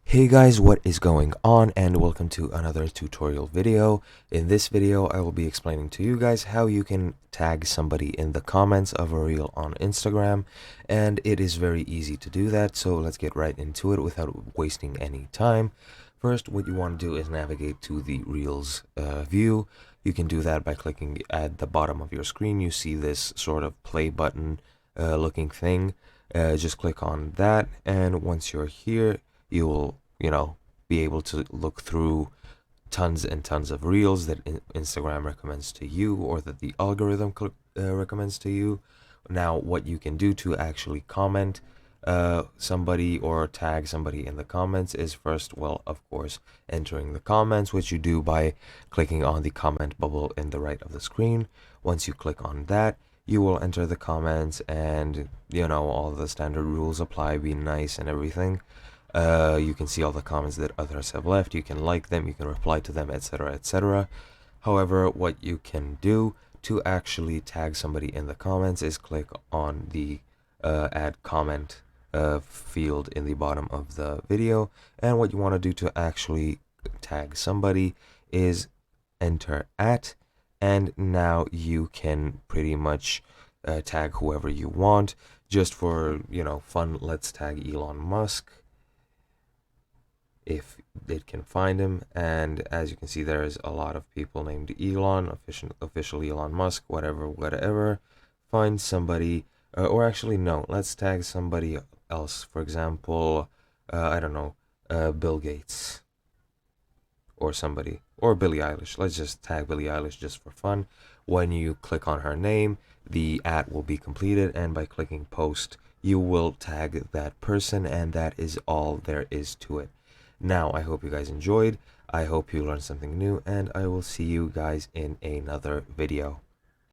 Hey guys, what is going on, and welcome to another tutorial video. In this video I will be explaining to you guys how you can tag somebody in the comments of a reel on Instagram, and it is very easy to do that, so let's get right into it without wasting any time. First, what you want to do is navigate to the reels view. You can do that by clicking at the bottom of your screen. You see this sort of play button looking thing. Just click on that, and once you're here you will be able to look through tons and tons of reels that Instagram recommends to you, or that the algorithm recommends to you. Now, what you can do to actually comment somebody or tag somebody in the comments is first, well, of course, entering the comments, which you do by clicking on the comment bubble in the right of the screen. Once you click on that, you will enter the comments, and all the standard rules apply. Be nice and everything. You can see all the comments that others have left. You can like them, you can reply to them, etc., etc. However, what you can do to actually tag somebody in the comments is click on the add comment field in the bottom of the video, and what you want to do to actually tag somebody is enter at, and now you can pretty much tag whoever you want. Just for fun, let's tag Elon Musk if it can find him. And as you can see, there's a lot of people named Elon, official Elon Musk, whatever. Find somebody, or actually no, let's tag somebody else. For example, I don't know, Bill Gates or somebody, or Billie Eilish. Let's just tag Billie Eilish just for fun. When you click on her name, the ad will be completed, and by clicking post, you will tag that person, and that is all there is to it. Now, I hope you guys enjoyed. I hope you learned something new, and I will see you guys in another video.